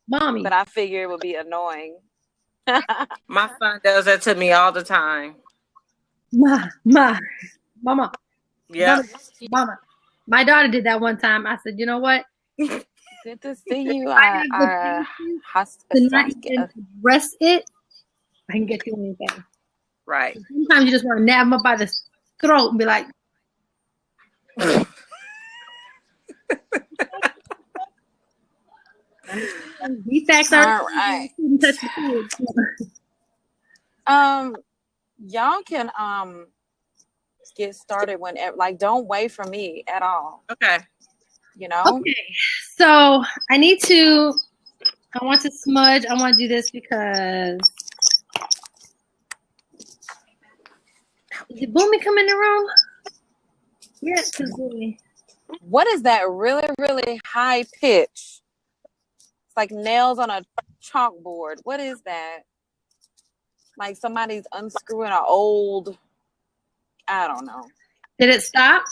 mommy. But I figure it would be annoying. My son does that to me all the time. Mama, Yep. mama. My daughter did that one time. I said, you know what? Good to see you. I have the patience to not even address it. I can get you anything. Right. Sometimes you just want to nab them up by the throat and be like, these facts are all right. touch the kids. Y'all can get started whenever. Like, don't wait for me at all. Okay. You know. Okay. So I want to smudge. I want to do this because did Boomy come in the room? Yes, because Boomy. What is that really, really high pitch? It's like nails on a chalkboard. What is that? Like somebody's unscrewing an old, I don't know. Did it stop?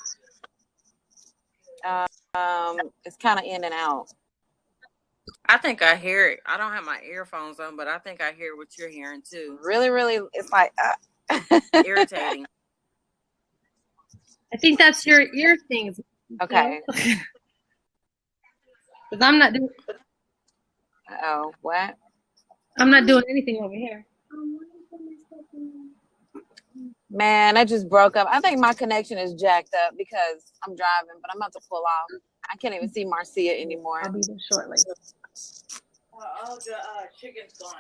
It's kind of in and out. I think I hear it. I don't have my earphones on, but I think I hear what you're hearing too. Really, really, it's like irritating. I think that's your ear things. Okay. Because I'm not doing. Oh, what? I'm not doing anything over here. Man, I just broke up. I think my connection is jacked up because I'm driving, but I'm about to pull off. I can't even see Marcia anymore. I'll be there shortly. All the chicken's gone.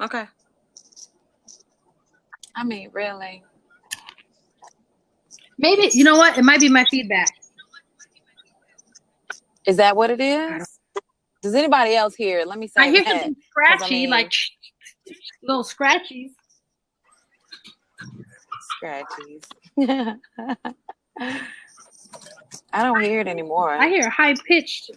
Okay. I mean, really? Maybe, you know what? It might be my feedback. Is that what it is? Does anybody else hear it? Let me say I hear that. something scratchy, like little scratchies. Scratchies. I don't hear it anymore. I hear high pitched.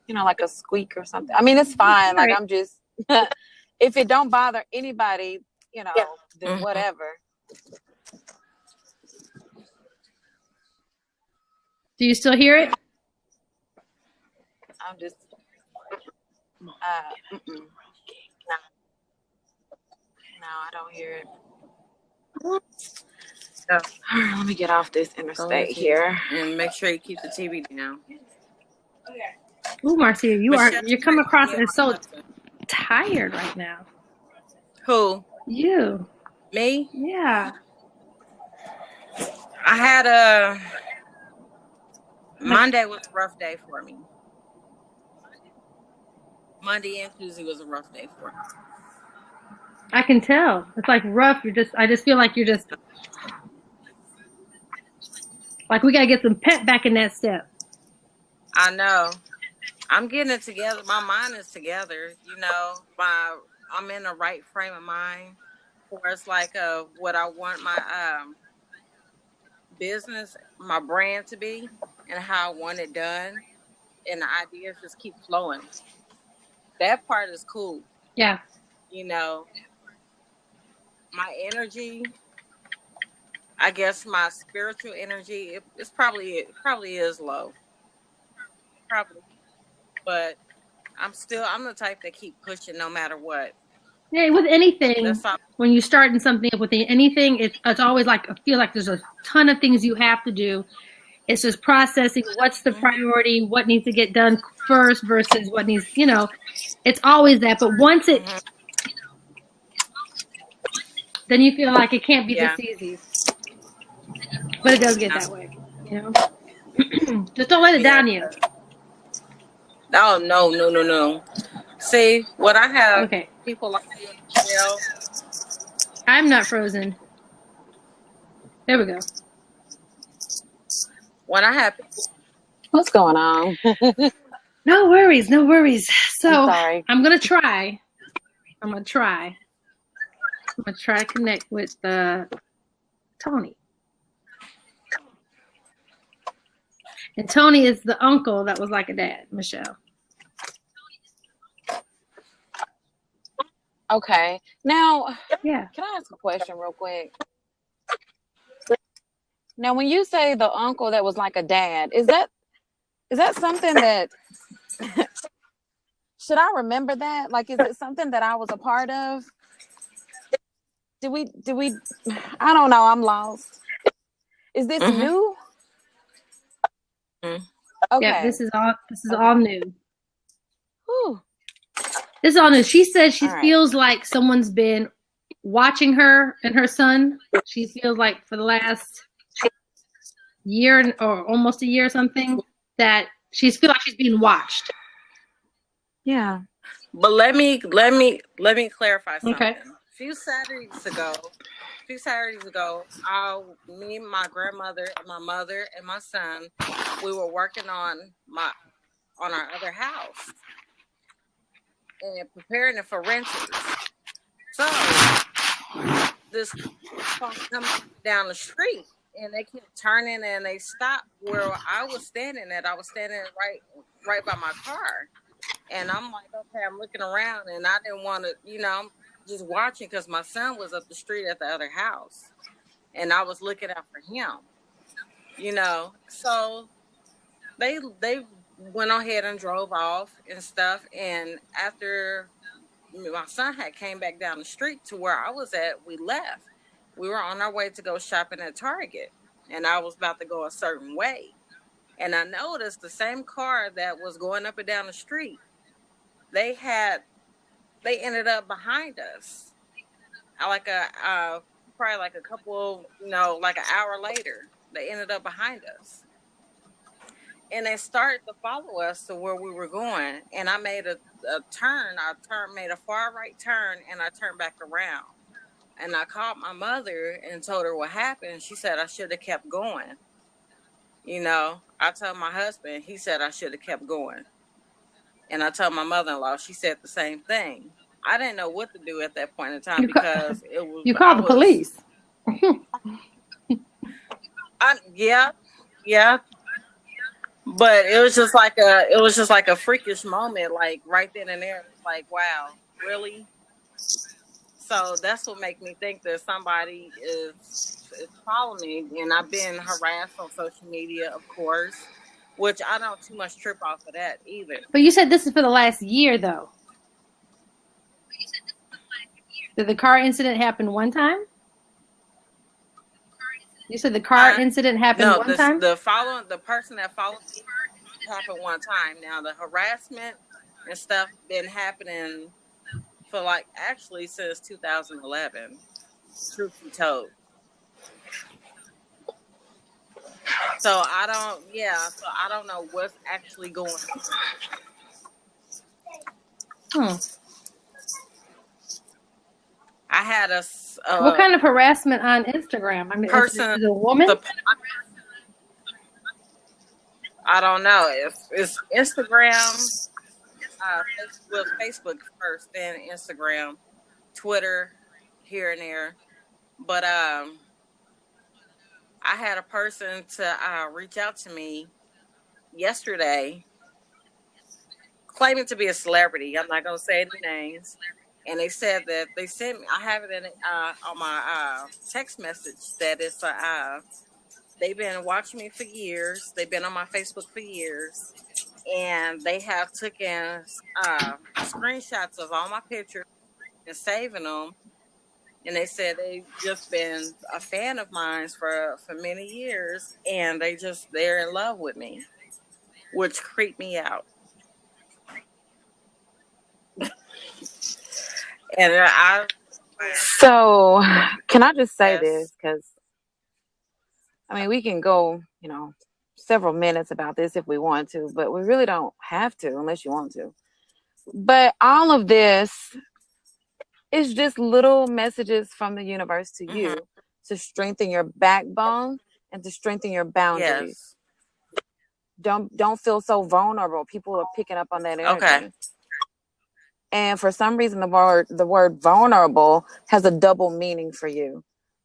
You know, like a squeak or something. I mean, it's fine. Like, I'm just, if it don't bother anybody, you know, then whatever. Do you still hear it? I'm just, no, I don't hear it. So, let me get off this interstate here and make sure you keep the TV down. Ooh, Marcia, you're coming across as so tired right now. Who? You. Me? Yeah. I had Monday was a rough day for me. Monday and Tuesday was a rough day for me. I can tell. It's like rough. I just feel like you're just like we gotta get some pep back in that step. I know. I'm getting it together. My mind is together. You know, I'm in the right frame of mind for it's like what I want my business, my brand to be, and how I want it done, and the ideas just keep flowing. That part is cool. Yeah. You know, my energy, I guess my spiritual energy, it probably is low. Probably. But I'm the type that keep pushing no matter what. Yeah, with anything, when you're starting something up with anything, it's always like I feel like there's a ton of things you have to do. It's just processing what's the priority, what needs to get done first versus what needs, you know, it's always that. But once then you feel like it can't be this easy. But it does get that way, you know. Just don't let it down you. Oh, no. See, what I have people like you in jail. I'm not frozen. There we go. When I have what's going on? No worries. So I'm gonna try to connect with Tony. And Tony is the uncle that was like a dad, Michelle. Okay. Now, can I ask a question real quick? Now, when you say the uncle that was like a dad, is that Is that something that should I remember that? Like, is it something that I was a part of? Did we I don't know, I'm lost. Is this new? Okay. Yeah, this is all new. Whew. This is all new. She says she feels like someone's been watching her and her son. She feels like for the last year or almost a year or something that she feels like she's being watched. Yeah. But let me clarify something. Okay. A few Saturdays ago, me, my grandmother, and my mother, and my son, we were working on our other house and preparing it for renters. So this car comes down the street, and they kept turning, and they stopped where I was standing at. I was standing right by my car, and I'm like, okay, I'm looking around, and I didn't want to, I'm just watching because my son was up the street at the other house, and I was looking out for him, So they went ahead and drove off and stuff, and after my son had came back down the street to where I was at, we left. We were on our way to go shopping at Target, and I was about to go a certain way, and I noticed the same car that was going up and down the street. They ended up behind us, probably like a couple, like an hour later. They ended up behind us, and they started to follow us to where we were going. And I made a turn. Made a far right turn, and I turned back around. And I called my mother and told her what happened. She said I should have kept going. I told my husband. He said I should have kept going. And I told my mother-in-law. She said the same thing. I didn't know what to do at that point in time because it was. You called the police. Yeah. But it was just like a freakish moment, like right then and there. Like, wow, really? So that's what made me think that somebody is following me, and I've been harassed on social media, of course, which I don't too much trip off of that either. But you said this is for the last year, though. Did the car incident happen one time? You said the car incident happened one time? The person that followed me happened one time. Now the harassment and stuff been happening for actually since 2011. Truth be told. So I don't know what's actually going on. I had what kind of harassment on Instagram? I mean, is it a woman? I don't know. It's Instagram, Facebook first, then Instagram, Twitter, here and there. But I had a person to reach out to me yesterday, claiming to be a celebrity. I'm not gonna say any names. And they said that they sent me. I have it on my text message that it's they've been watching me for years. They've been on my Facebook for years, and they have taken screenshots of all my pictures and saving them. And they said they've just been a fan of mine for many years, and they're in love with me, which creeped me out. And so can I just say this? Because I mean, we can go, several minutes about this if we want to, but we really don't have to unless you want to. But all of this is just little messages from the universe to you to strengthen your backbone and to strengthen your boundaries. Yes. Don't feel so vulnerable. People are picking up on that energy. Okay. And for some reason, the word vulnerable has a double meaning for you.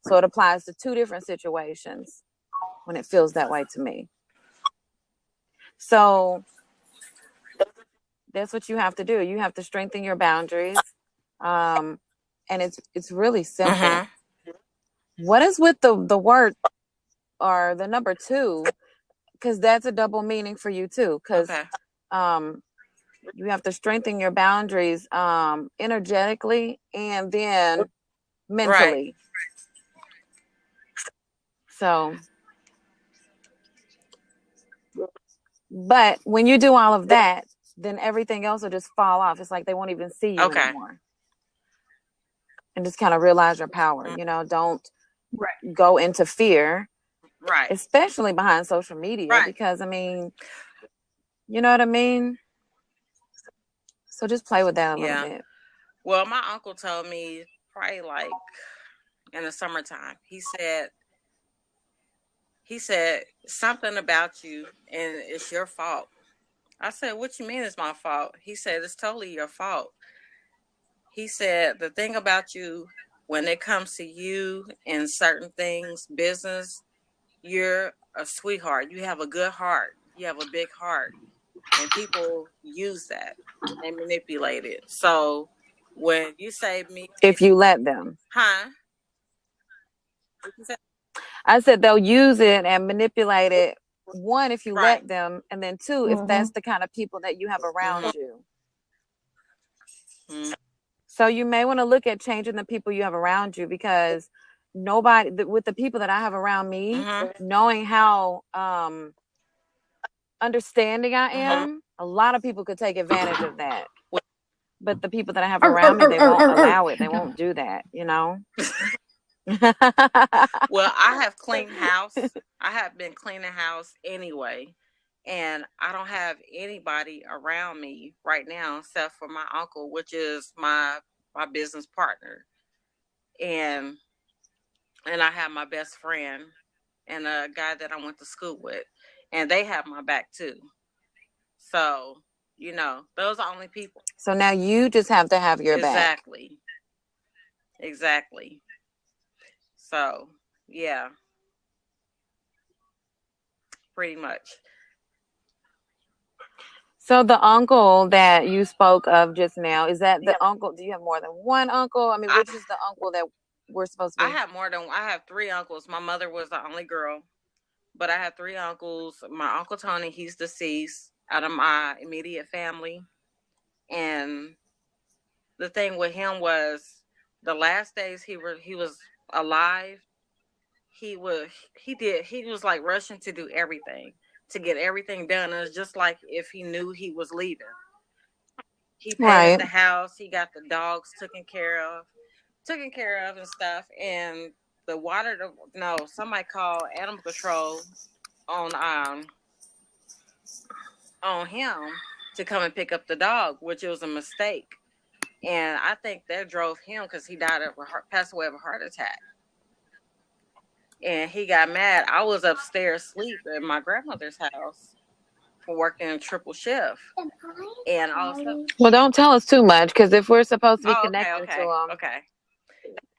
So it applies to two different situations when it feels that way to me. So that's what you have to do. You have to strengthen your boundaries. And it's really simple. What is with the word or the number 2? because that's a double meaning for you too. Because you have to strengthen your boundaries energetically and then mentally. So, but when you do all of that, then everything else will just fall off. It's like they won't even see you anymore. And just kind of realize your power. You know, don't go into fear. Right. Especially behind social media. Because, I mean, you know what I mean? So just play with that a little bit. Well, my uncle told me probably like in the summertime, he said something about you and it's your fault. I said, what you mean it's my fault? He said, it's totally your fault. He said, the thing about you, when it comes to you and certain things, business, you're a sweetheart. You have a good heart. You have a big heart. And people use that and manipulate it. So when you say me... If you let them. Huh? I said they'll use it and manipulate it. One, if you let them, and then two, if that's the kind of people that you have around you. So you may want to look at changing the people you have around you, because nobody, with the people that I have around me, knowing how understanding I am, a lot of people could take advantage of that. But the people that I have around me, they won't allow it. They won't do that, you know? Well, I have cleaned house. I have been cleaning house anyway. And I don't have anybody around me right now except for my uncle, which is my business partner. And I have my best friend and a guy that I went to school with. And they have my back too. So, you know, those are only people. So now you just have to have your back. Exactly. So, yeah. Pretty much. So the uncle that you spoke of just now, is that the uncle? Do you have more than one uncle? I mean, which is the uncle that we're supposed to be? I have 3 uncles. My mother was the only girl, but I have 3 uncles. My Uncle Tony, he's deceased out of my immediate family. And the thing with him was the last days he was alive, he was like rushing to do everything, to get everything done. And it's just like if he knew he was leaving. He painted the house, he got the dogs taken care of and stuff. And the water, somebody called animal control on him to come and pick up the dog, which was a mistake. And I think that drove him, because he passed away of a heart attack. And he got mad. I was upstairs asleep at my grandmother's house for working a triple shift. And also, well, don't tell us too much, because if we're supposed to be connected to him,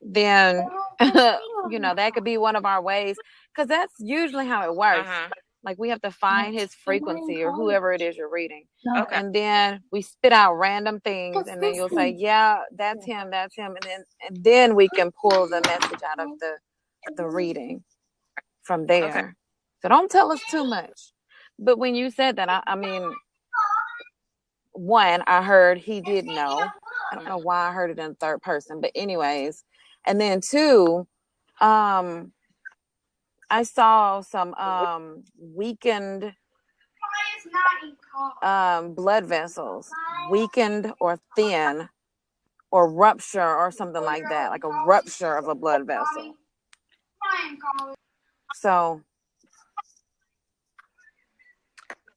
then that could be one of our ways, because that's usually how it works. Like, we have to find his frequency or whoever it is you're reading. And then we spit out random things, and then you'll say, yeah, that's him. And then we can pull the message out of the reading from there. So don't tell us too much. But when you said that, I mean, one, I heard he did know. I don't know why I heard it in third person, but anyways. And then two, I saw some weakened blood vessels, weakened or thin, or rupture or something like that, like a rupture of a blood vessel. So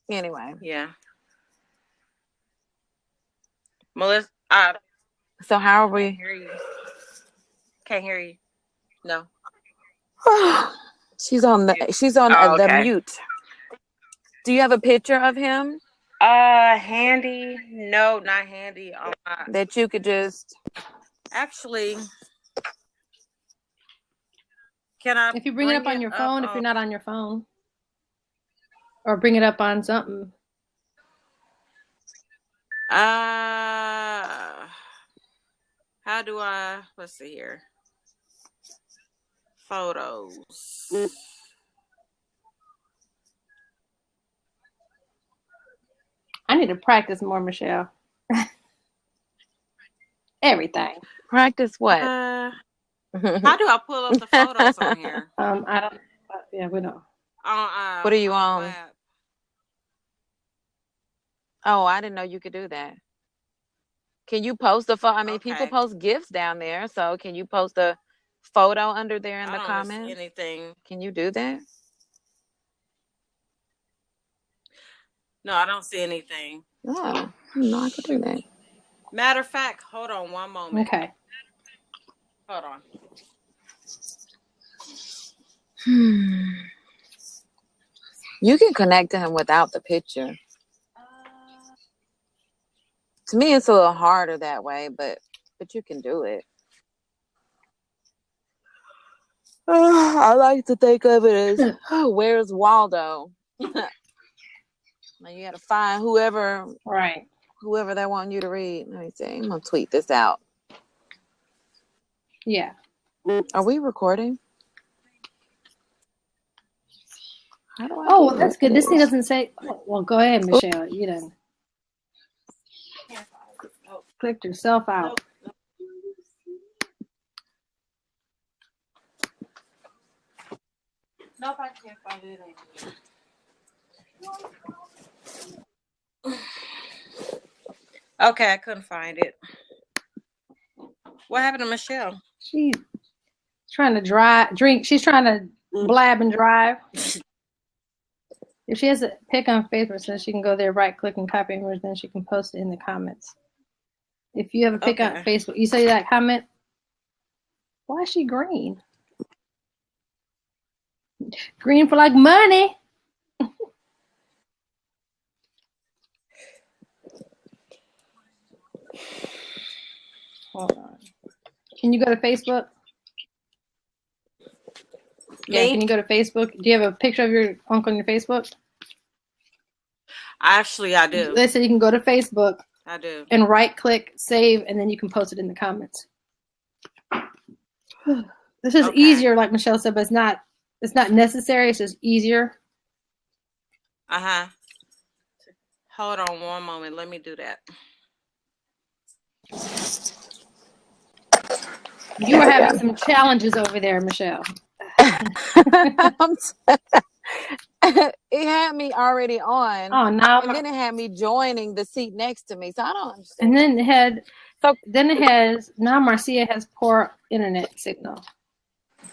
anyway. Yeah. Melissa, so how are we? Can't hear you. No. She's on the mute. Do you have a picture of him? Handy? No, not handy. That you could just... Actually, can I? If you bring it up on your phone, if you're not on your phone, or bring it up on something. How do I? Let's see here. Photos. need to practice more, Michelle. Everything. Practice what? How do I pull up the photos on here? I don't. Yeah, we don't. What are you on? Lab. Oh, I didn't know you could do that. Can you post a photo? I mean, people post gifts down there, so can you post a photo under there in the comments? Anything? Can you do that? No, I don't see anything. Oh, no, I could do that. Matter of fact, hold on one moment. Okay. Hold on. You can connect to him without the picture. To me, it's a little harder that way, but you can do it. I like to think of it as, where's Waldo? Now you got to find whoever they want you to read. Let me see. I'm gonna tweet this out. Yeah. Are we recording? Oh, well, that's good. This thing doesn't say. Oh, well, go ahead, Michelle. You done clicked yourself out. Nope, I can't find it anymore. Okay, I couldn't find it. What happened to Michelle? She's trying to drink. She's trying to blab and drive. If she has a pic on Facebook, so she can go there, right click and copy image, then she can post it in the comments. If you have a pic on Facebook, you say that comment. Why is she green? Green for like money. Hold on. Can you go to Facebook? Yeah, can you go to Facebook? Do you have a picture of your uncle on your Facebook? Actually, I do. They said you can go to Facebook. I do. And right click, save, and then you can post it in the comments. This is easier, like Michelle said, but it's not necessary. It's just easier. Hold on one moment. Let me do that. You were having some challenges over there, Michelle. It had me already on. Oh, now and then it had me joining the seat next to me. So I don't understand. And then it has now Marcia has poor internet signal.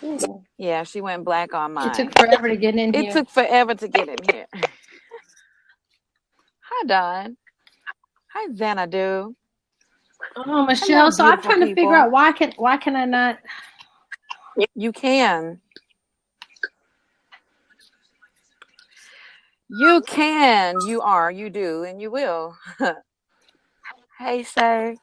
Ooh. Yeah, she went black on mine. It took forever to get in here. It took forever to get in here. Hi, Dawn. Hi, Xanadu. Oh, Michelle. So I'm trying to figure out why can I not? You can. You can. You are. You do. And you will. Hey, sir.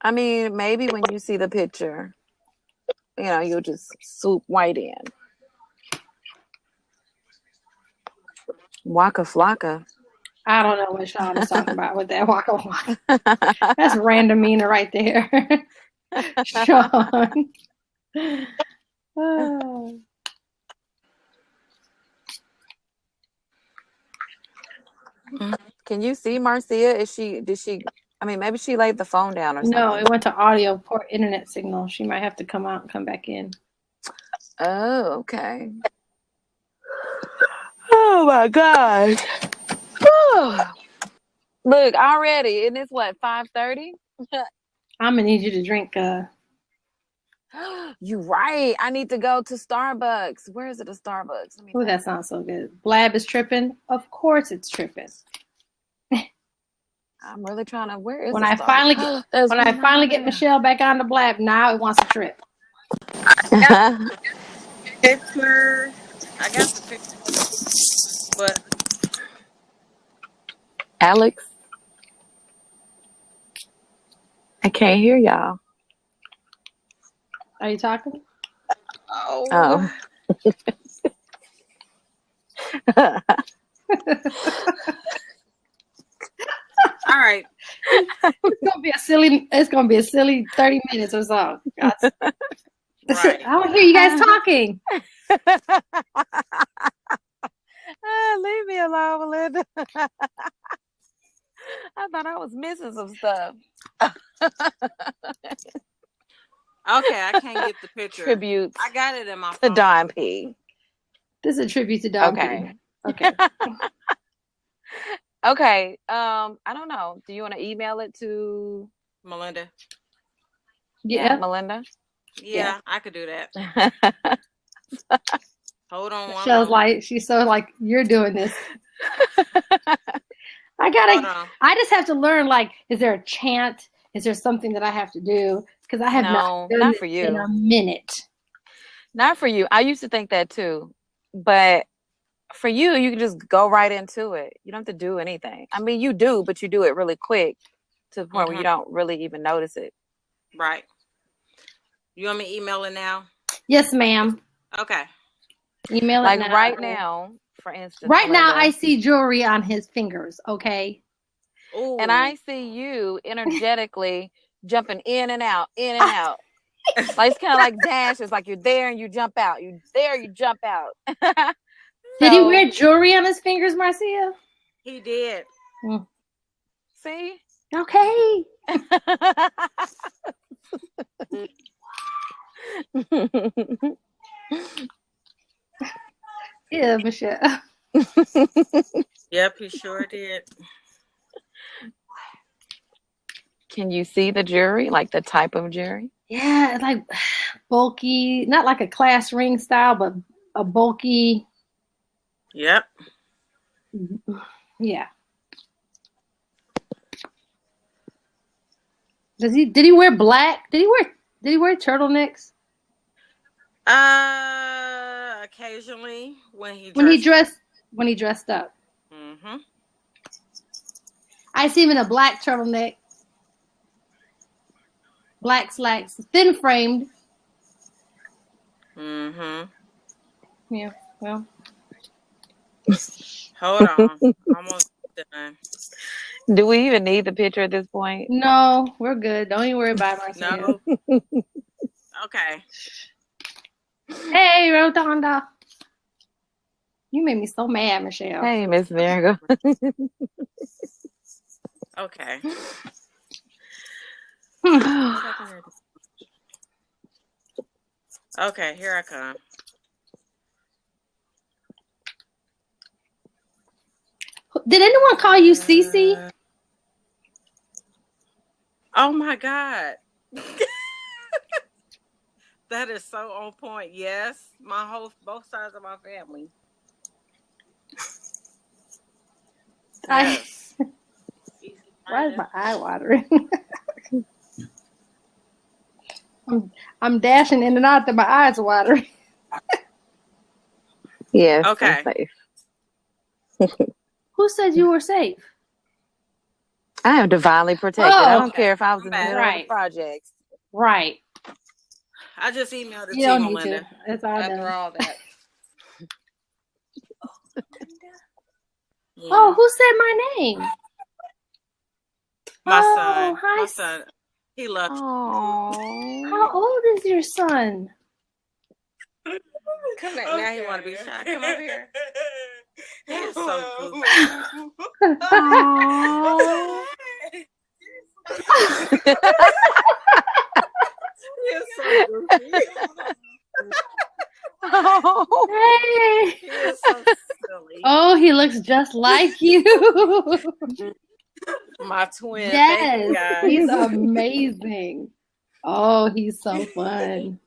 I mean, maybe when you see the picture, you'll just swoop right in. Waka Flocka. I don't know what Sean is talking about with that Waka Flocka. That's random Mina right there. Sean. Oh. Can you see Marcia? Maybe she laid the phone down or something. No, it went to audio, poor internet signal. She might have to come out and come back in. Oh, okay. Oh my God. Look, already, and it's what, 5:30? I'm gonna need you to drink You're right. I need to go to Starbucks. Where is it? A Starbucks? Oh, that sounds so good. Blab is tripping. Of course it's tripping. I'm really trying to. Where is when I finally get Michelle back on the Blab, now it wants a trip. Picture. I got the picture, but Alex, I can't hear y'all. Are you talking? Oh. All right. It's gonna be a silly 30 minutes or so. Right. I don't hear you guys talking. Leave me alone, Melinda. I thought I was missing some stuff. Okay, I can't get the picture. Tribute. I got it in my to phone. Don P. This is a tribute to Don Okay. P. Okay. Okay. I don't know. Do you want to email it to Melinda? Yeah. Melinda? Yeah, I could do that. Hold on one Michelle's moment. like, she's so like, you're doing this. I just have to learn, like, is there a chant? Is there something that I have to do? Because I have not done not this for you. in a minute. Not for you. I used to think that too. But for you, you can just go right into it. You don't have to do anything. I mean, you do, but you do it really quick to the point where you don't really even notice it. Right. You want me to email it now? Yes, ma'am. Okay. Email it like now. right now, for instance. Right Melinda, now, I see jewelry on his fingers, okay? Ooh. And I see you energetically jumping in and out, in and out. Like it's kind of like dashes, like you're there and you jump out. You're there, you jump out. Did he wear jewelry on his fingers, Marcia? He did. See? Okay. Yeah, Michelle. Yep, he sure did. Can you see the jewelry, like the type of jewelry? Yeah, it's like bulky, not like a class ring style, but a bulky. Yep. Yeah. Did he wear black? Did he wear turtlenecks? Occasionally when he dressed up. Mm-hmm. I see him in a black turtleneck, black slacks, thin framed. Mm-hmm. Yeah, well. Hold on. Almost done. Do we even need the picture at this point? No, we're good. Don't even worry about it. No. Okay. Hey, Rotunda. You made me so mad, Michelle. Hey, Miss Virgo. Okay. Okay, here I come. Did anyone call you Cece? Oh my God. That is so on point. Yes. Both sides of my family. Yes. Why is my eye watering? I'm dashing in and out that my eyes are watering. Yes. Okay. I'm safe. Who said you were safe? I am divinely protected. I don't care if I was in the middle of the projects. Right. I just emailed it You to don't you, need Melinda. to. It's all After done. all that. Yeah. Oh, who said my name? My son. Hi. My son. He loves you. How old is your son? Come back. Now he want to be shy. Come over here. He is so goofy. He is so goofy. Hey. He is so silly. Oh, he looks just like you. My twin. Yes, Thank you, guys. he's amazing. Oh, he's so fun.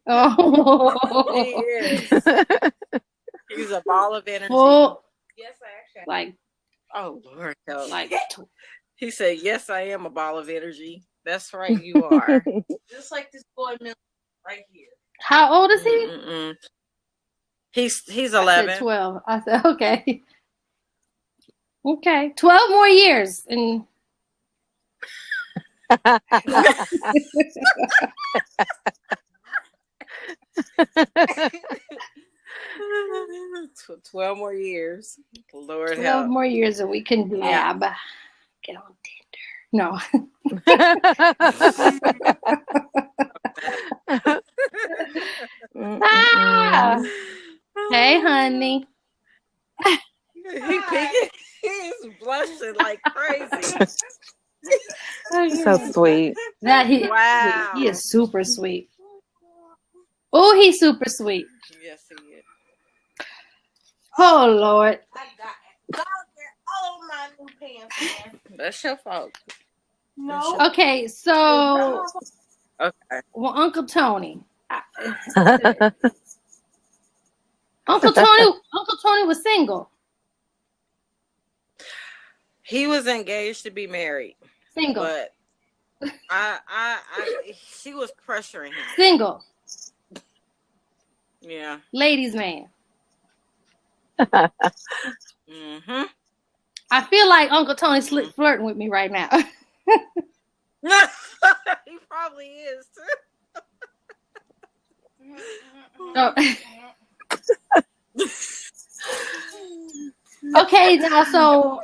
Oh, He is. He's a ball of energy. Yes, I actually. Like, oh Lord, no. Like, he said, "Yes, I am a ball of energy." That's right, you are. Just like this boy right here. How old is he? Mm-mm. He's 11. I said 12. I said, okay. Okay. 12 more years. And 12 more years. Lord 12 help. more years and we can blab. Yeah. Get on Tinder. No. Ah! Hey, honey. He's blushing like crazy. So sweet. That he Wow. He is super sweet. Oh, he's super sweet. Yes, he is. Oh Lord. I got all of my new pants, man. That's your fault. No. Okay, so Okay. well, Uncle Tony. Uncle Tony was single. He was engaged to be married. Single. But she was pressuring him. Single. Yeah. Ladies' man. Mm-hmm. I feel like Uncle Tony's flirting with me right now. He probably is too. Oh. Okay, now so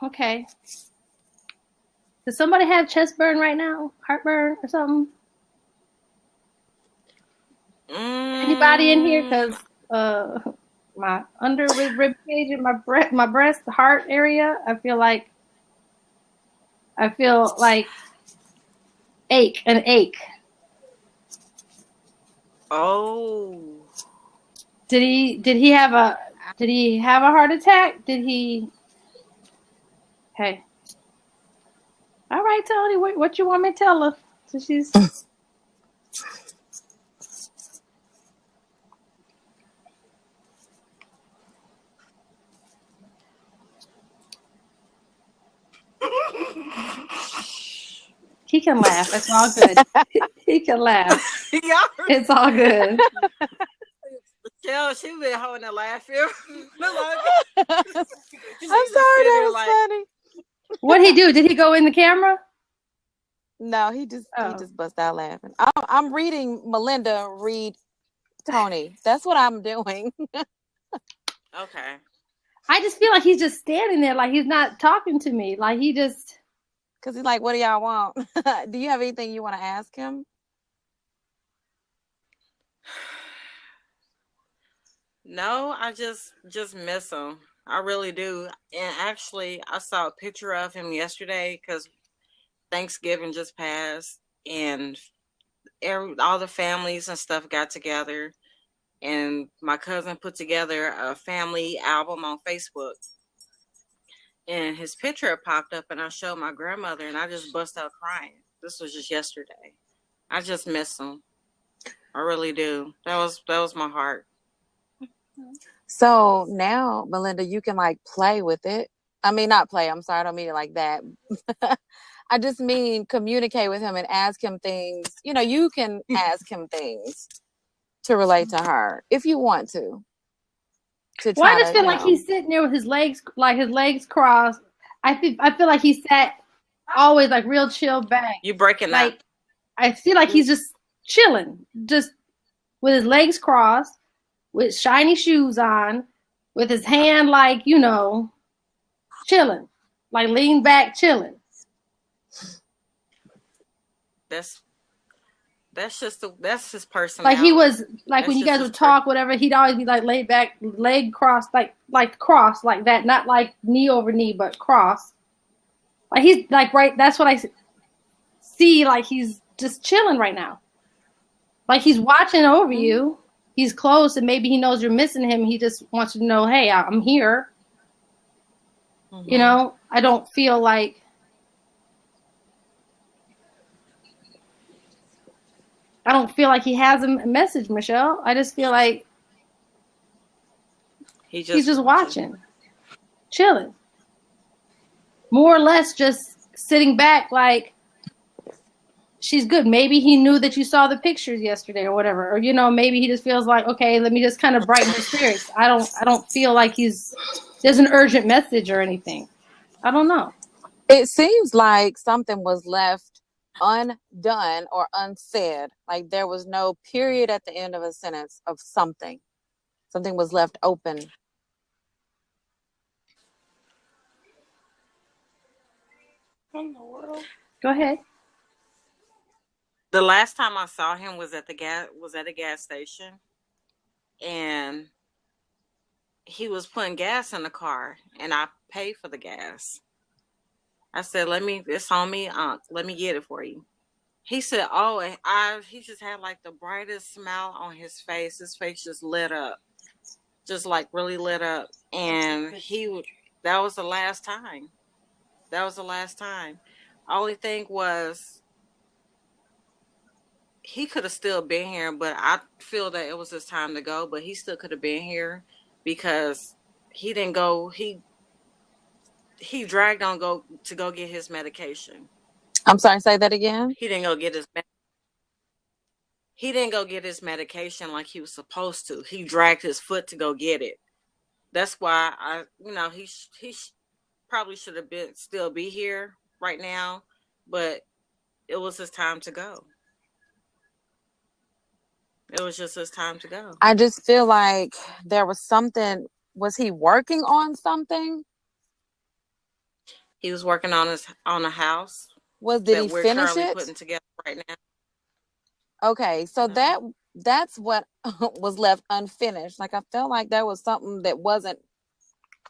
okay. Does somebody have chest burn right now? Heartburn or something? Anybody in here? Because my under rib cage and my breast, the heart area, I feel like an ache. Oh. Did he have a heart attack? Did he? Hey. All right, Tony. What you want me to tell her? So she's. He can laugh. It's all good. He can laugh. It's all good. Michelle, she been holding a laugh here. I'm sorry, that was funny. What'd he do? Did he go in the camera? No, he just bust out laughing. I'm reading Melinda read Tony. That's what I'm doing. Okay. I just feel like he's just standing there, like he's not talking to me. Like he just. Because he's like, what do y'all want? Do you have anything you want to ask him? No, I just miss him. I really do. And actually, I saw a picture of him yesterday because Thanksgiving just passed, and all the families and stuff got together, and my cousin put together a family album on Facebook. And his picture popped up, and I showed my grandmother, and I just bust out crying. This was just yesterday. I just miss him. I really do. That was my heart. So now, Melinda, you can like play with it. I mean, not play. I'm sorry, I don't mean it like that. I just mean communicate with him and ask him things. You know, you can ask him things to relate to her if you want to. Well, I just feel like he's sitting there with his legs crossed. I feel like he sat always like real chill back. You breaking up. I feel like he's just chilling, just with his legs crossed, with shiny shoes on, with his hand like, you know, chilling, like lean back, chilling. That's his personality. Like he was like when you guys would talk, whatever, he'd always be like laid back, leg crossed, like cross like that, not like knee over knee, but cross. Like he's like right. That's what I see. Like he's just chilling right now. Like he's watching over you. He's close, and maybe he knows you're missing him. He just wants you to know, hey, I'm here. Mm-hmm. You know, I don't feel like. I don't feel like he has a message, Michelle. I just feel like he's just watching, chilling, more or less just sitting back like she's good. Maybe he knew that you saw the pictures yesterday or whatever, or you know, maybe he just feels like, okay, let me just kind of brighten his spirits. I don't feel like there's an urgent message or anything. I don't know. It seems like something was left undone or unsaid, like there was no period at the end of a sentence of something was left open. What in the world? Go ahead. The last time I saw him was at a gas station, and he was putting gas in the car, and I paid for the gas. I said, it's on me, let me get it for you. He said, oh, and he just had like the brightest smile on his face. His face just lit up, just like really lit up. And that was the last time. That was the last time. Only thing was, he could have still been here, but I feel that it was his time to go, but he still could have been here because he didn't go, he dragged on to go get his medication. I'm sorry, say that again. He didn't go get his medication like he was supposed to. He dragged his foot to go get it. That's why he probably should have still be here right now, but it was his time to go. It was just his time to go. I just feel like there was something. Was he working on something? He was working on a house. Did he finish it? Putting together right now. Okay, so that's what was left unfinished. Like, I felt like there was something that wasn't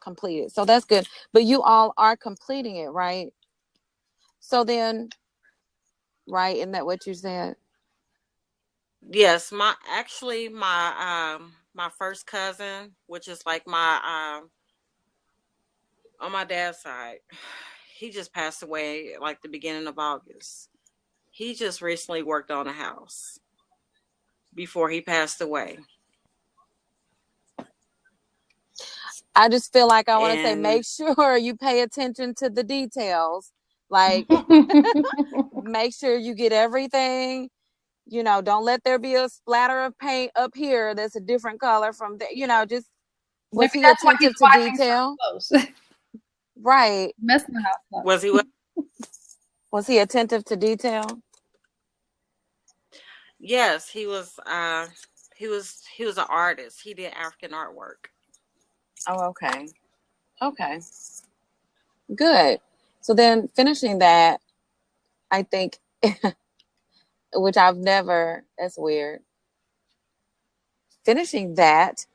completed. So that's good. But you all are completing it, right? So then, right? Isn't that what you said? Yes, my first cousin, which is like my on my dad's side, he just passed away like the beginning of August. He just recently worked on a house before he passed away. I just feel like I want to say, make sure you pay attention to the details. Like, make sure you get everything. Don't let there be a splatter of paint up here that's a different color from the, just, was he attentive to detail? Right. Messing the house up. Was he attentive to detail? Yes, he was. He was an artist. He did African artwork. Oh, okay. Okay. Good. So then finishing that, I think, which I've never, that's weird. Finishing that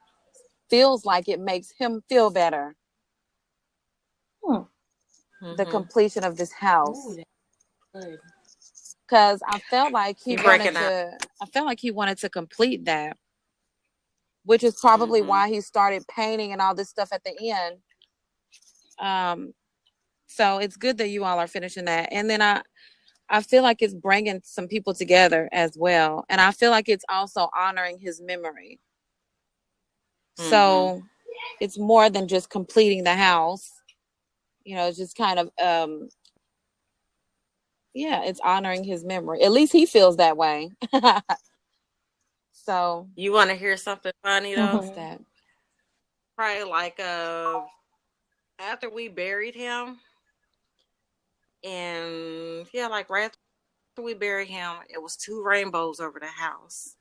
feels like it makes him feel better. The completion of this house. Because I felt like he wanted to complete that, which is probably why he started painting and all this stuff at the end. So it's good that you all are finishing that. And then I feel like it's bringing some people together as well. And I feel like it's also honoring his memory. So it's more than just completing the house. It's just kind of, it's honoring his memory. At least he feels that way. So. You want to hear something funny though? What's that? Probably like after we buried him, and like right after we buried him, it was 2 rainbows over the house.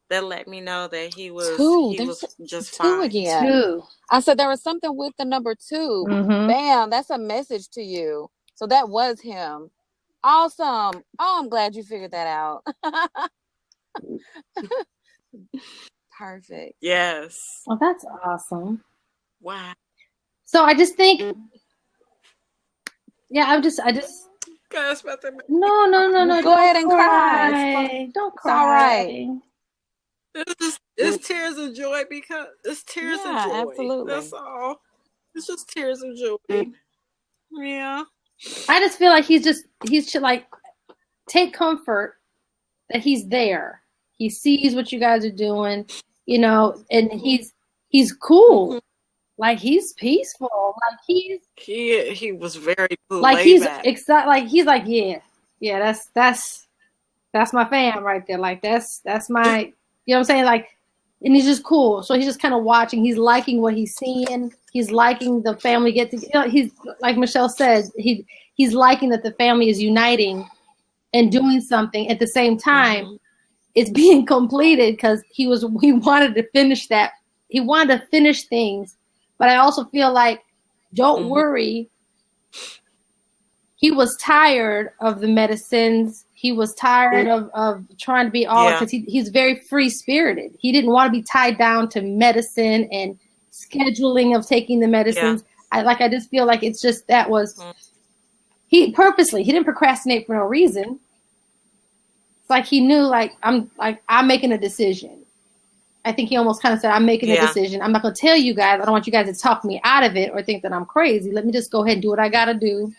That let me know that he was 2. Was just 2 fine. again. 2. I said there was something with the number 2. Bam, that's a message to you. So that was him. Awesome. Oh, I'm glad you figured that out. Perfect. Yes. Well, that's awesome. Wow. So I just think, I just. Gosh, No. Go ahead and cry. Don't cry. It's all right. It's tears of joy because it's tears of joy. Absolutely. That's all. It's just tears of joy. Yeah. I just feel like he should like take comfort that he's there. He sees what you guys are doing, and he's cool. Like, he's peaceful. Like, he was very cool. Like, he's excited. Like, he's like, yeah, that's my fam right there. Like, that's my, you know what I'm saying? Like, and he's just cool. So he's just kind of watching. He's liking what he's seeing. He's liking the family get together. He's, like Michelle said, he's liking that the family is uniting and doing something at the same time. It's being completed because he wanted to finish that. He wanted to finish things. But I also feel like, don't worry. He was tired of the medicines. He was tired of trying to be all, because he's very free spirited. He didn't want to be tied down to medicine and scheduling of taking the medicines. I just feel like it's just, that was, he didn't procrastinate for no reason. It's like he knew, I'm making a decision. I think he almost kind of said, I'm making a decision. I'm not going to tell you guys. I don't want you guys to talk me out of it or think that I'm crazy. Let me just go ahead and do what I got to do.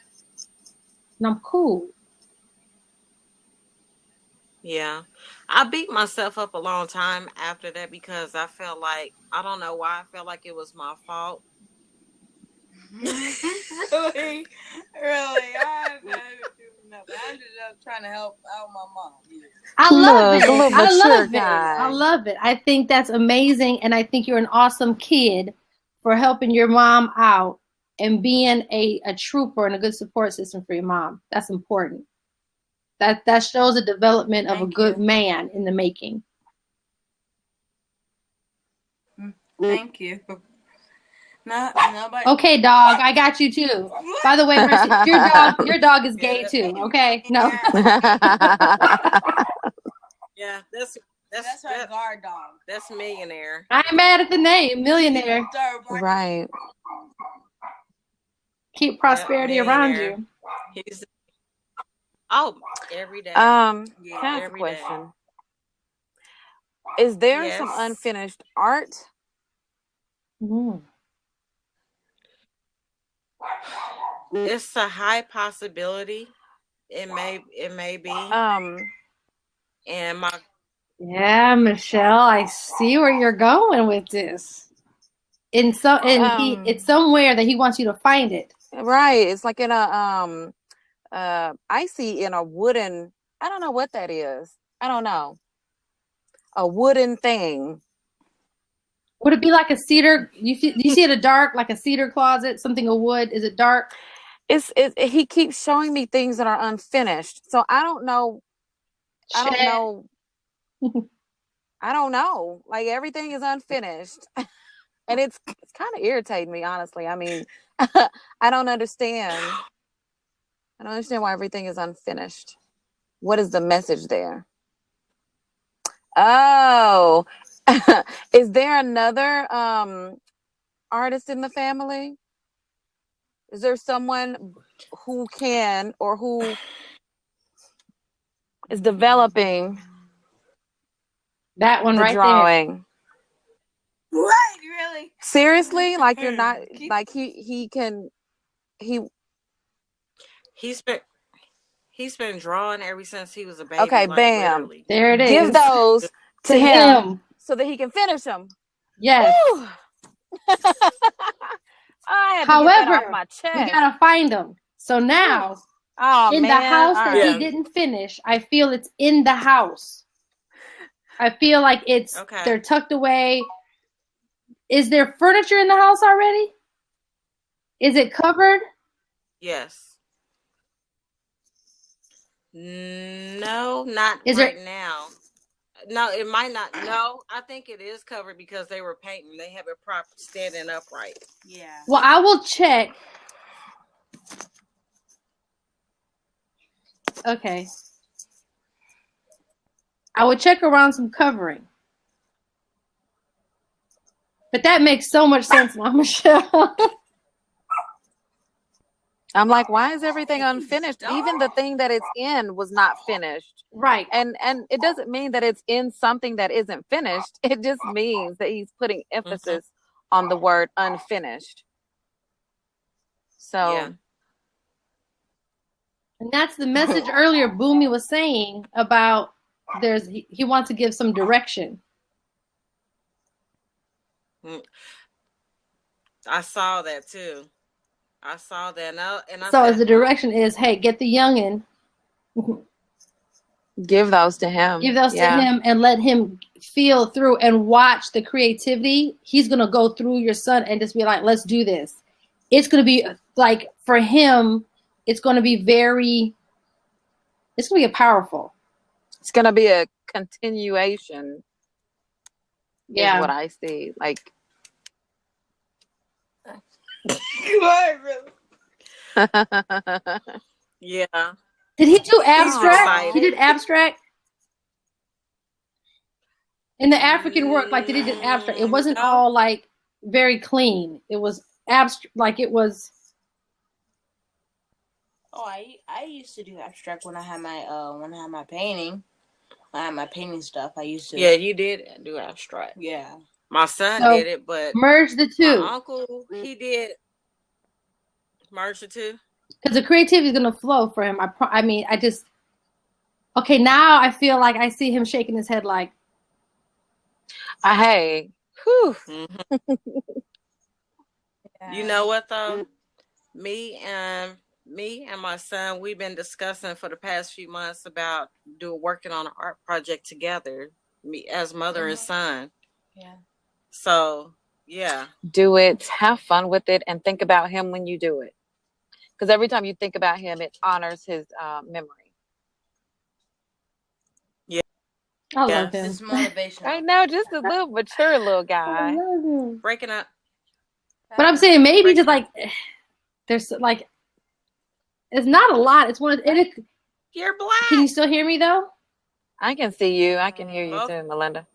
And I'm cool. Yeah. I beat myself up a long time after that because I felt like, I don't know why, I felt like it was my fault. Really? I'm just trying to help out my mom. I love it. I think that's amazing, and I think you're an awesome kid for helping your mom out and being a trooper and a good support system for your mom. That's important. That shows a development of a good man in the making. Thank you. Nobody. Okay, dog, I got you too. By the way, Mercy, your dog is gay too. Okay, no. Yeah, that's her guard dog. That's Millionaire. I ain't mad at the name, Millionaire. Right. Keep prosperity around you. He's every day. Can I ask a question? Is there some unfinished art? It's a high possibility. It may be. And yeah, Michelle, I see where you're going with this. It's somewhere that he wants you to find it. Right. It's like in a I see in a wooden, I don't know what that is. I don't know. A wooden thing. Would it be like a cedar? You see it a dark, like a cedar closet, something of wood? Is it dark? He keeps showing me things that are unfinished. So I don't know. I don't know. Like, everything is unfinished. And it's kind of irritating me, honestly. I mean, I don't understand. I don't understand why everything is unfinished. What is the message there? Oh, is there another artist in the family? Is there someone who can, or who is developing that one right drawing? There. What? Really? Seriously? Like, you're not, like, he's been drawing ever since he was a baby. Okay, like, bam. Literally. There it is. Give those to him so that he can finish them. Yes. I had to However, get that off my chest. We gotta find them. So now, the house that he didn't finish, I feel it's in the house. I feel like they're tucked away. Is there furniture in the house already? Is it covered? Yes. No, not now. No, it might not. No, I think it is covered because they were painting. They have it standing upright. Yeah. Well, I will check. Okay. I would check around some covering. But that makes so much sense now, Michelle. I'm like, why is everything unfinished? Even the thing that it's in was not finished. Right. And it doesn't mean that it's in something that isn't finished. It just means that he's putting emphasis on the word unfinished. So. Yeah. And that's the message earlier Boomy was saying about he wants to give some direction. I saw that too. I saw that. So the direction is, hey, get the youngin'. Give those to him. Give those to him and let him feel through and watch the creativity. He's going to go through your son and just be like, let's do this. It's going to be like, for him, it's going to be powerful. It's going to be a continuation. Yeah. Is what I see. Like. Yeah. Did he do abstract? excited. He did abstract. In the African work, like, did he did abstract? It wasn't all like very clean. It was abstract, like it was. Oh, I used to do abstract when I had my painting. I had my painting stuff. I used to. Yeah, you did do abstract. Yeah. My son So, did it, but merge the two. my uncle, he did merge the two. Because the creativity is gonna flow for him. I mean, okay. Now I feel like I see him shaking his head, like, Hey, whew. Mm-hmm. You know what though? Me and my son, we've been discussing for the past few months about working on an art project together. Me as mother and son. Yeah. So yeah. Do it. Have fun with it, and think about him when you do it. Because every time you think about him, it honors his memory. I love him. It's motivational. I know, just a little mature little guy. Breaking up. But I'm saying maybe just like there's like it's not a lot. It's one of You're black. Can you still hear me though? I can see you. I can hear you too, Melinda.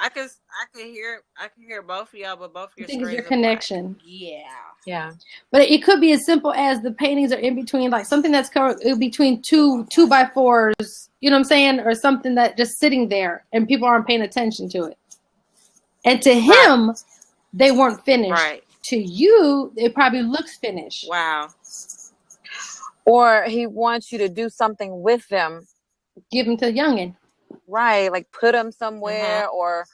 I can hear both of y'all, but both of I your think it's your screens are connection. Yeah. But it could be as simple as the paintings are in between, like something that's covered between two 2x4s, you know what I'm saying? Or something that just sitting there and people aren't paying attention to it. And to him, they weren't finished. Right. To you, it probably looks finished. Wow. Or he wants you to do something with them. Give them to the youngin'. Right, like put them somewhere, or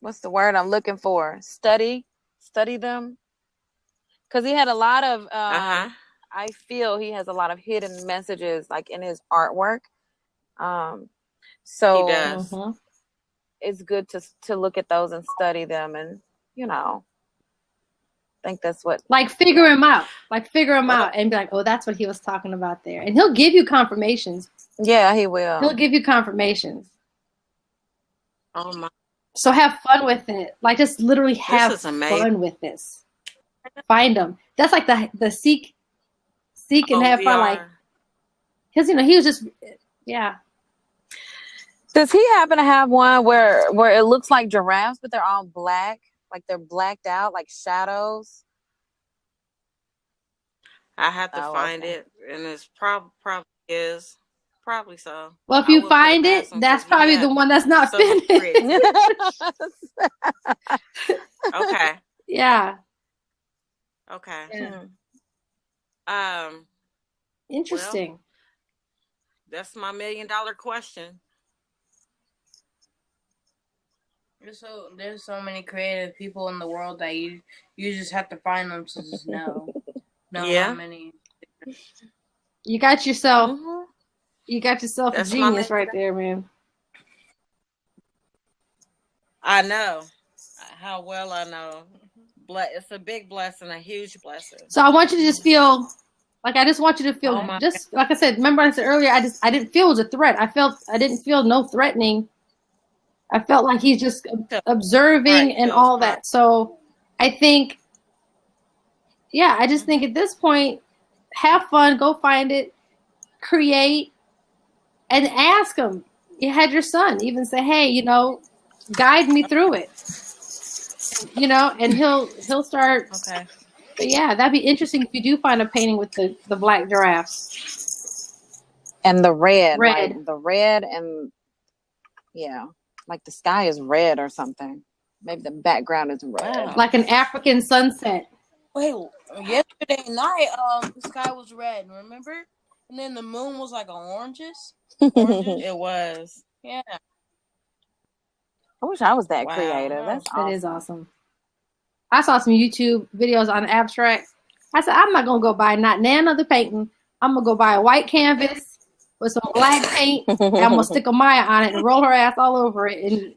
what's the word I'm looking for? Study them. Because he had a lot of I feel he has a lot of hidden messages like in his artwork. So he does. It's good to look at those and study them, and I think that's what, like, figure him out and be like, oh, that's what he was talking about there, and he'll give you confirmations. Yeah, he will. He'll give you confirmations. Oh my. So have fun with it. Like, just literally have fun with this. Find them. That's like the seek and have fun. Like, because he was just Does he happen to have one where it looks like giraffes, but they're all black? Like they're blacked out, like shadows? I have to find it, and it's probably so. Well, if you find it, that's probably the one that's not finished. Okay. Yeah. Okay. Yeah. Interesting. Well, that's my $1 million question. There's so many creative people in the world that you just have to find them to just know how many. You got yourself a genius right there, man. I know how well I know. It's a big blessing, a huge blessing. So I want you to just feel like just like I said. Remember I said earlier, I didn't feel it was a threat. I didn't feel no threatening. I felt like he's just observing and all that. So I think, I just think at this point, have fun, go find it, create, and ask him. You had your son even say, hey, guide me through it. And he'll start. Okay. But that'd be interesting if you do find a painting with the black giraffes. And the red. Like the red and like the sky is red or something. Maybe the background is red. Like an African sunset. Wait, yesterday night, the sky was red, remember? And then the moon was like oranges. It was. Yeah. I wish I was that creative. That is awesome. I saw some YouTube videos on abstract. I said, I'm not going to go buy not none other painting. I'm going to go buy a white canvas with some black paint, and I'm going to stick a Maya on it and roll her ass all over it. And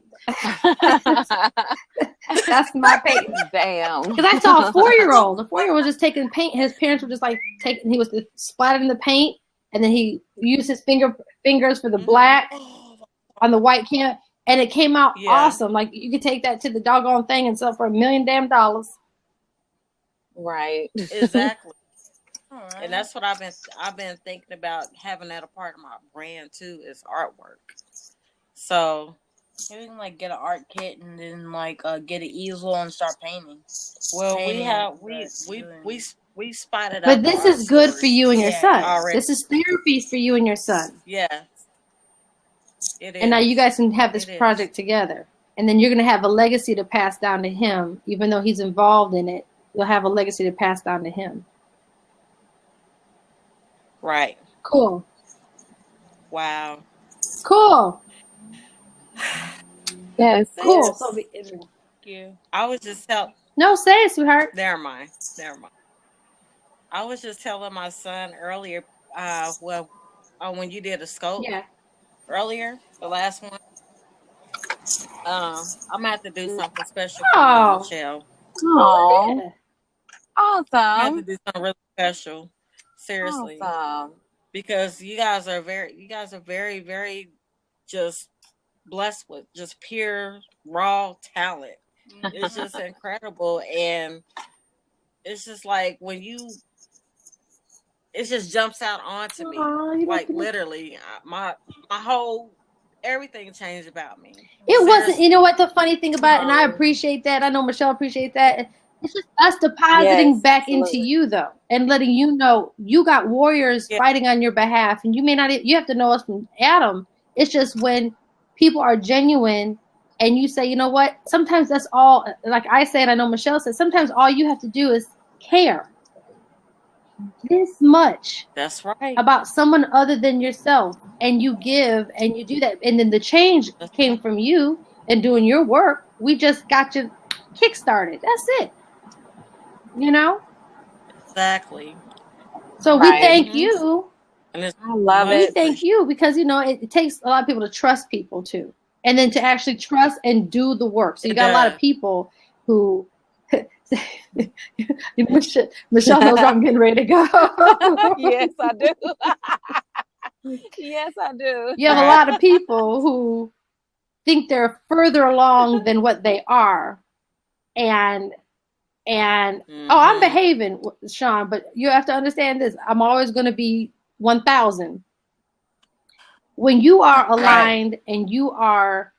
that's my painting. Damn. Because I saw a 4-year-old. The 4-year-old was just taking paint. His parents were just like he was splattering the paint, and then he used his fingers for the black on the white can, and it came out awesome. Like, you could take that to the doggone thing and sell for $1 million. Right. Exactly. And that's what I've been thinking about, having that a part of my brand too, is artwork. So you can like get an art kit and then like get an easel and start painting. well, we spotted out. But this is good for you and your son. Already. This is therapy for you and your son. Yeah. It is. And now you guys can have this project together. And then you're going to have a legacy to pass down to him. Even though he's involved in it, you'll have a legacy to pass down to him. Right. Cool. Wow. Cool. Yes. Cool. So thank you. I was just No, say it, sweetheart. Never mind. I was just telling my son earlier, when you did a scope earlier, the last one, I'm gonna have to do something special for you, Michelle. Oh, awesome! I have to do something really special, seriously, because you guys are very, very just blessed with just pure raw talent. It's just incredible, and it's just like it just jumps out onto me, like literally, my whole everything changed about me. It wasn't. You know what the funny thing about it, and I appreciate that. I know Michelle appreciates that. It's just us depositing back into you, though, and letting you know you got warriors fighting on your behalf, and you may not. You have to know us from Adam. It's just when people are genuine, and you say, you know what? Sometimes that's all. Like I said, I know Michelle said. Sometimes all you have to do is care this much. That's right. About someone other than yourself, and you give and you do that, and then the change came from you and doing your work. We just got you kickstarted. That's it. You know? Exactly. So we thank you. I love it. We thank you because it takes a lot of people to trust people too, and then to actually trust and do the work. So you got a lot of people who. Michelle knows I'm getting ready to go. Yes, I do. Yes, I do. You have a lot of people who think they're further along than what they are, and I'm behaving, Sean, but you have to understand this. I'm always going to be 1,000. When you are aligned and you are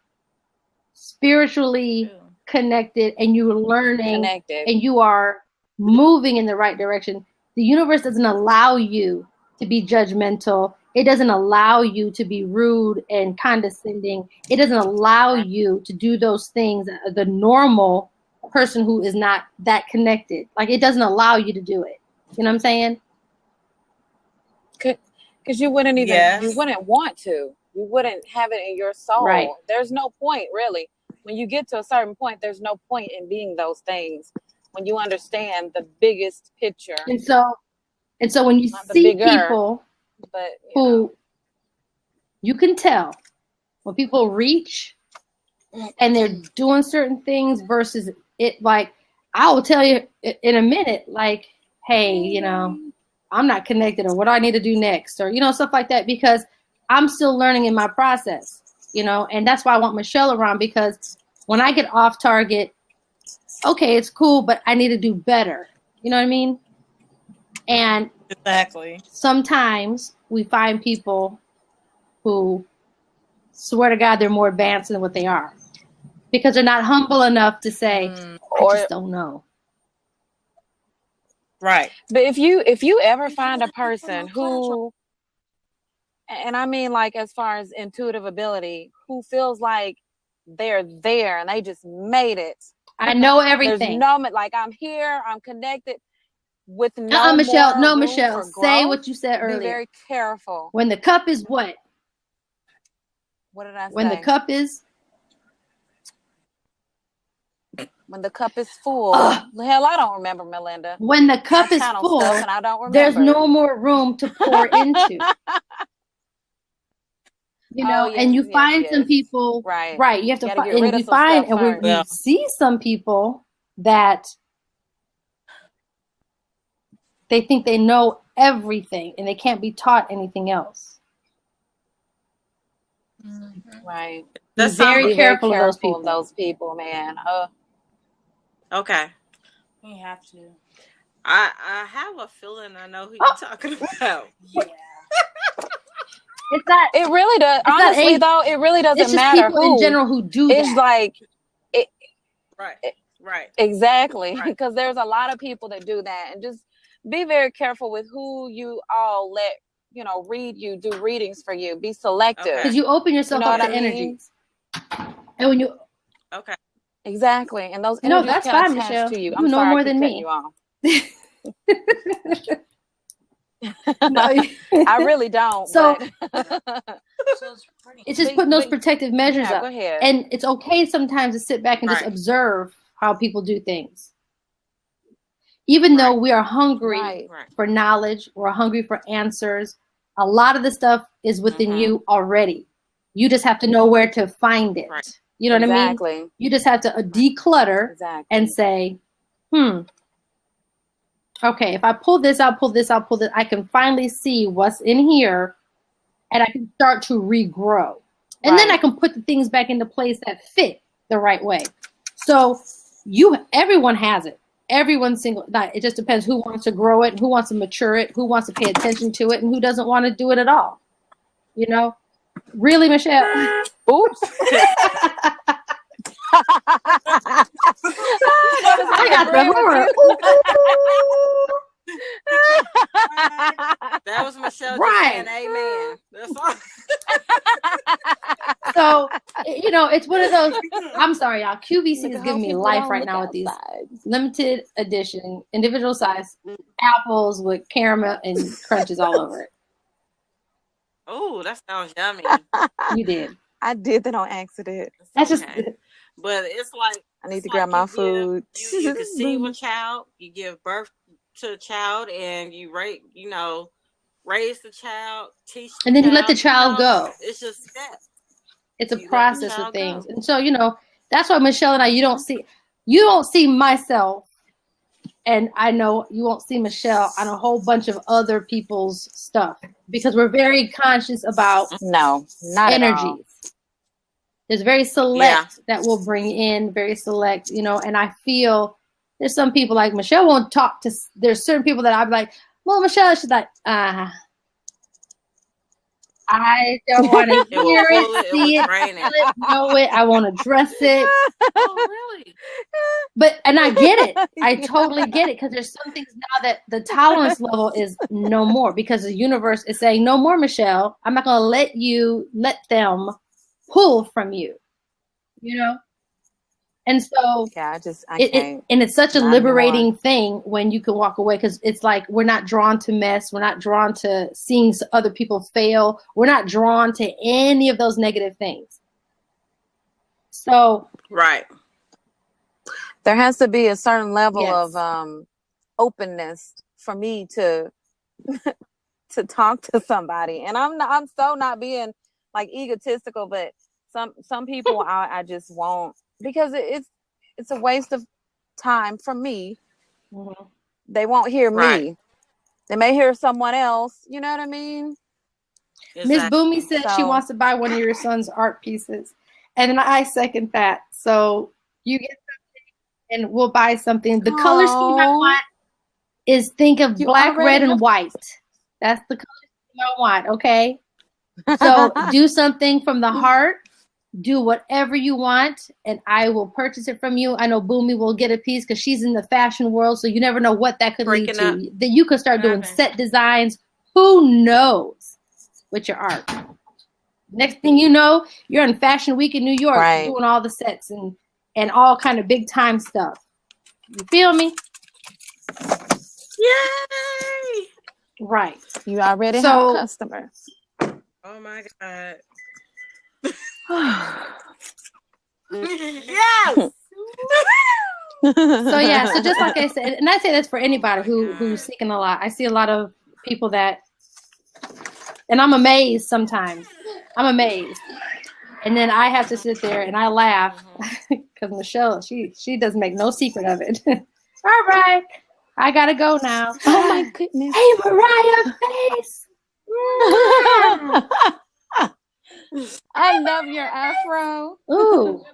spiritually connected and you're learning and you are moving in the right direction, the universe doesn't allow you to be judgmental. It doesn't allow you to be rude and condescending. It doesn't allow you to do those things the normal person who is not that connected. Like, it doesn't allow you to do it. You know what I'm saying? Because you wouldn't even, you wouldn't want to. You wouldn't have it in your soul. Right. There's no point, really. When you get to a certain point, there's no point in being those things when you understand the biggest picture. And so when you see people who you can tell when people reach and they're doing certain things versus it, like, I will tell you in a minute, like, hey, I'm not connected, or what do I need to do next, or, stuff like that, because I'm still learning in my process. And that's why I want Michelle around, because when I get off target, okay, it's cool, but I need to do better. You know what I mean? And exactly. Sometimes we find people who swear to God they're more advanced than what they are, because they're not humble enough to say, I just don't know. Right. But if you ever find a person who, and I mean, like, as far as intuitive ability, who feels like they're there and they just made it. I know everything. There's no, like, I'm here, I'm connected with no Michelle, more room Michelle, for say growth. what you said earlier. Be very careful. When the cup is what? What did I say? When the cup is? When the cup is full. Hell, I don't remember, Melinda. When the cup is full, and I don't remember. There's no more room to pour into. And you find some people, right? You have to find, and you find, and we see some people that they think they know everything, and they can't be taught anything else. Right. Be very careful of those people, man. Okay. You have to. I have a feeling I know who you're talking about. Yeah. It's not. It really does. It's not Honestly, age. though, it really It's doesn't just matter people who. in general who do It's that. like it. Right. Exactly, Right. because there's a lot of people that do that, and just be very careful with who you all let read you, do readings for you. Be selective. Okay. Because you open yourself You know up what to I mean? energies, and when you Okay. Exactly, and those no, energies that's can fine, attach Michelle. to you. You I'm know sorry, more I keep than cutting me. you off. No, I really don't. So but So it's pretty. it's just putting those but protective measures yeah, up, go ahead. and it's okay sometimes to sit back and just Right. observe how people do things. Even though we are hungry Right. for knowledge, we're hungry for answers, a lot of the stuff is within you already. You just have to know where to find it. Right. You know what I mean? Exactly. You just have to declutter Exactly. and say, okay, if I pull this, I'll pull this, I can finally see what's in here, and I can start to regrow. And then I can put the things back into place that fit the right way. So everyone has it. Everyone's single. It just depends who wants to grow it, who wants to mature it, who wants to pay attention to it, and who doesn't want to do it at all. You know? Really, Michelle? Oops. I got the horror. That was Michelle Right. just saying amen. That's all. So, it's one of those. I'm sorry, y'all. QVC is giving me life right now with these limited edition, individual size apples with caramel and crunches all over it. Oh, that sounds yummy. You did. I did that on accident. That's Okay. just. But it's like I need to grab my food. You conceive a child, you give birth to a child, and you raise the child, teach the And then you let child, the child go. It's just steps. It's a process of things. And so, that's why Michelle and I, you don't see myself, and I know you won't see Michelle on a whole bunch of other people's stuff, because we're very conscious about not energies. There's very select that will bring in, very select, and I feel there's some people like Michelle won't talk to, there's certain people that I'd be like, well, Michelle, she's like, I don't want to hear it, see it, know it. I won't address it. Oh, really? And I get it. I totally get it, because there's some things now that the tolerance level is no more, because the universe is saying, no more, Michelle. I'm not going to let them pull from you, And so I can't. And it's such a liberating thing when you can walk away, because it's like we're not drawn to mess. We're not drawn to seeing other people fail. We're not drawn to any of those negative things. So there has to be a certain level of openness for me to talk to somebody, and I'm so not being like egotistical, but some people I just won't, because it's a waste of time for me. Mm-hmm. They won't hear me. They may hear someone else. You know what I mean? Miss Boomy said she wants to buy one of your son's art pieces, and I second that. So you get something, and we'll buy something. The color scheme I want is, think of black, red, and white. That's the color scheme I want. Okay. So do something from the heart. Do whatever you want, and I will purchase it from you. I know Boomy will get a piece, because she's in the fashion world, so you never know what that could lead to. That you could start doing set designs. Who knows with your art? Next thing you know, you're in Fashion Week in New York doing all the sets and all kind of big time stuff. You feel me? Yay! Right. You already have customers. Oh my God. Yes. So just like I said, and I say this for anybody who's seeking a lot. I see a lot of people that, and I'm amazed sometimes. I'm amazed. And then I have to sit there and I laugh, because Michelle, she doesn't make no secret of it. All right, I gotta go now. Oh my goodness. Hey, Mariah face. I love your afro. Ooh.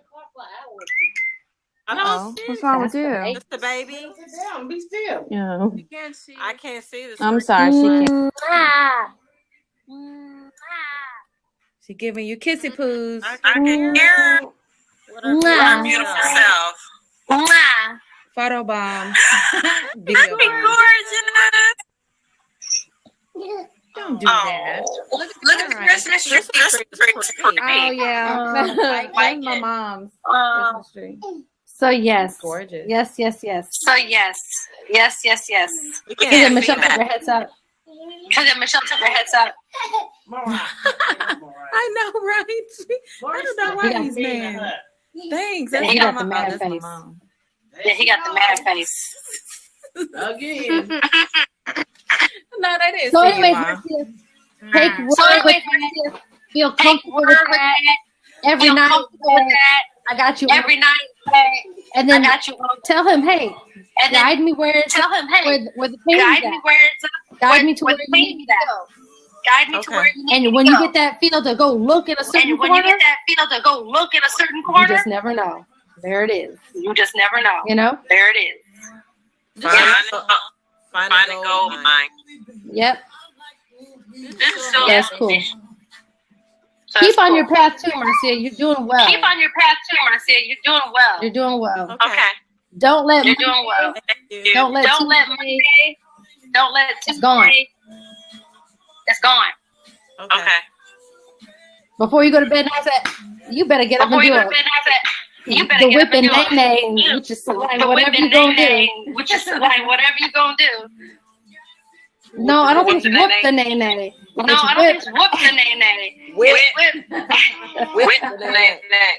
Uh-oh. What's wrong with you? It's the baby. Sit down. Be still. Yeah. You can't see. I can't see the I'm screen. sorry. She can't. Mwah. She giving you kissy poos. I can hear what her Mwah. beautiful self. Mwah. Photo bomb. Video bomb. Don't do that. Look at the Christmas tree. Oh yeah, that's my mom's Christmas tree. So yes, Gorgeous. yes. So yes. You Because can't Michelle see took her that. heads up. Michelle took her heads up. I know, right? I don't know why he's mad. Thanks. That's He got the my mad that's my face. mom. Yeah, he got the mad face. Again. No, that is. So anyways, Marcia, take word with that. Feel comfortable with that. Every night, I got you. Every night, And then I got you. tell him, hey, And then guide me where it's tell him, hey, where the pain is guide me at. where it's at. Guide me to where where the you pain need is to at. go. Guide me to Okay. where you need And to when go. you get that feel to go look in a certain And when corner, you get that feel to go look in a certain you corner, just never know. There it is. you just never know. You know? There it is. Find a gold mine. Yep. This is so That's cool. So Keep that's on cool. your path too, Marcia. You're doing well. Keep on your path too, Marcia. You're doing well. You're doing well. Okay. Don't let You're doing well. Don't let Don't let Tuesday- Monday. Don't let It's gone. Tuesday- It's gone. Okay. before you go to bed. And I said, you better get up Before and you do go to it. bed, I said, you better The get up and whipping do it. nay, which is like The whatever whipping you gonna do. nay-nay, which is like whatever you gonna do. No, I don't think it's Whip the whoop the nay nay. No, I don't think it's whoop the nay-nay. Whip. Whip the nay-nay.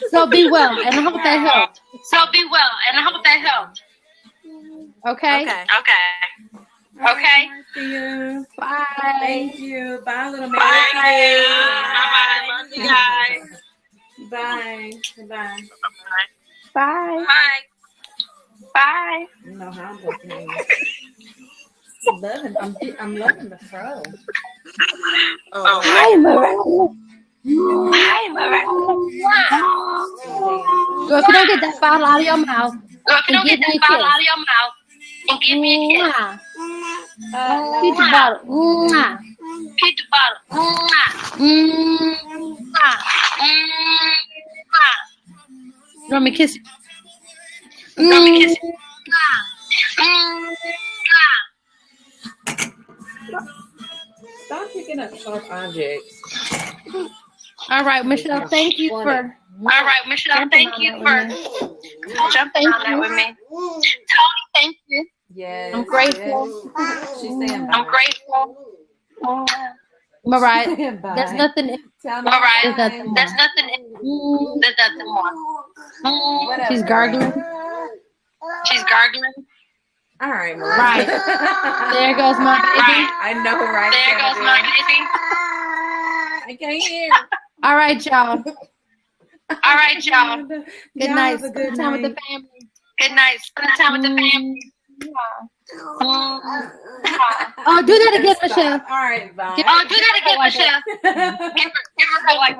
So be well, and I hope that helped. So be well, and I hope that helped. Okay. Okay. Okay. See you. Bye. Thank you. Bye, little man. Bye. Bye. Love you guys. Bye. Bye. Bye. Bye. Bye. You know how I'm looking. I'm loving the fro. Oh, Hi, Miranda. Hi, Miranda. Girl, if you don't get that bottle out of your mouth, Girl, if you don't get that bottle out of your mouth, and give me a kiss. mwah. Keep the bottle. Mwah. Keep the bottle. Mwah. You want me to kiss you? Let me kiss you. Stop picking up sharp objects. All right, Michelle, thank you for All right, Michelle, thank you for jumping on that with me. Tony, thank you. Yes. I'm grateful. Yes. She's saying bye. I'm grateful. Mariah. Saying bye. There's nothing. Tell me All right. There's nothing There's more. nothing. There's nothing more. Whatever. She's gargling. She's gargling. All right, Maria. Right. There goes my baby. I know, right? There goes my baby. I can't hear. All right, y'all. All right, y'all. Good Y'all night. have a good Spend time with the night. family. Good night. Spend time with the family. Oh, do that again, Stop. Michelle. All right, bye. Oh, do that again, Michelle. Give her like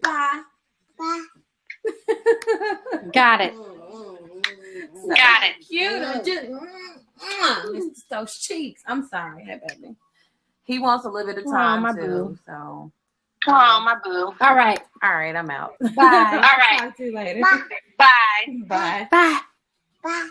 Bye. Got it. Got it. Cute. Just those cheeks. I'm sorry. Hey, baby. He wants a little bit of time my too. boo. So, Oh, my boo. All right. all right, I'm out. Bye. All right. Talk to you later. Bye. Bye. Bye. Bye.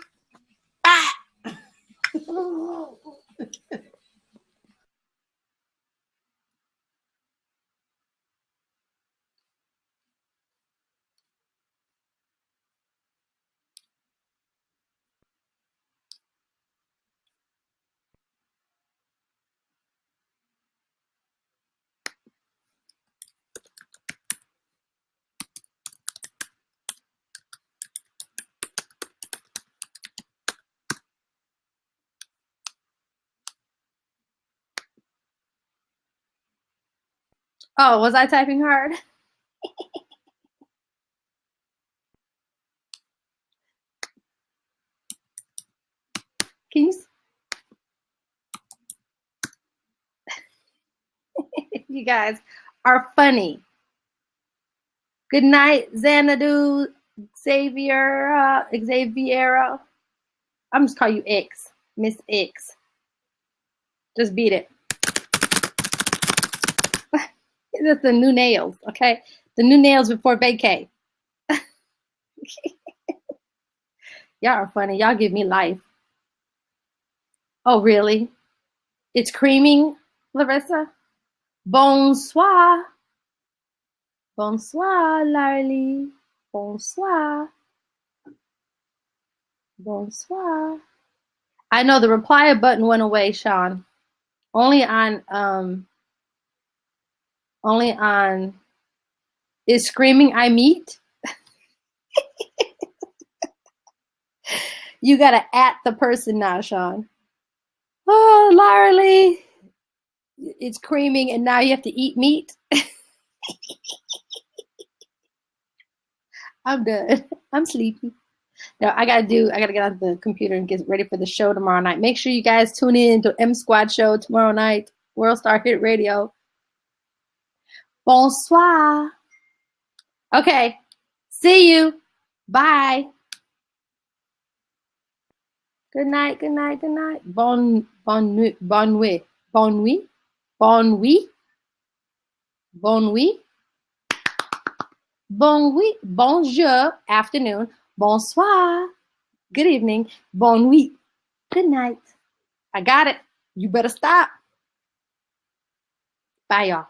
Oh, was I typing hard? Can you? You guys are funny. Good night, Xanadu, Xavier, Xaviera. I'm just call you X, Miss X. Just beat it. It's the new nails, okay? The new nails before vacay. Y'all are funny. Y'all give me life. Oh, really? It's creaming, Larissa? Bonsoir. Bonsoir, Larly. Bonsoir. Bonsoir. I know the reply button went away, Sean. Only on is screaming I meet. You gotta at the person now, Sean. Oh, Larly. It's creaming and now you have to eat meat. I'm done. I'm sleepy. No, I gotta get on the computer and get ready for the show tomorrow night. Make sure you guys tune in to M Squad show tomorrow night. World Star Hit Radio. Bonsoir. Okay. See you. Bye. Good night, good night, good night. Bonne nuit, bonne nuit, bonne nuit, bonne nuit, bonne nuit, bonne nuit, bonjour, afternoon, bonsoir, good evening, bonne nuit, good night. I got it. You better stop. Bye, y'all.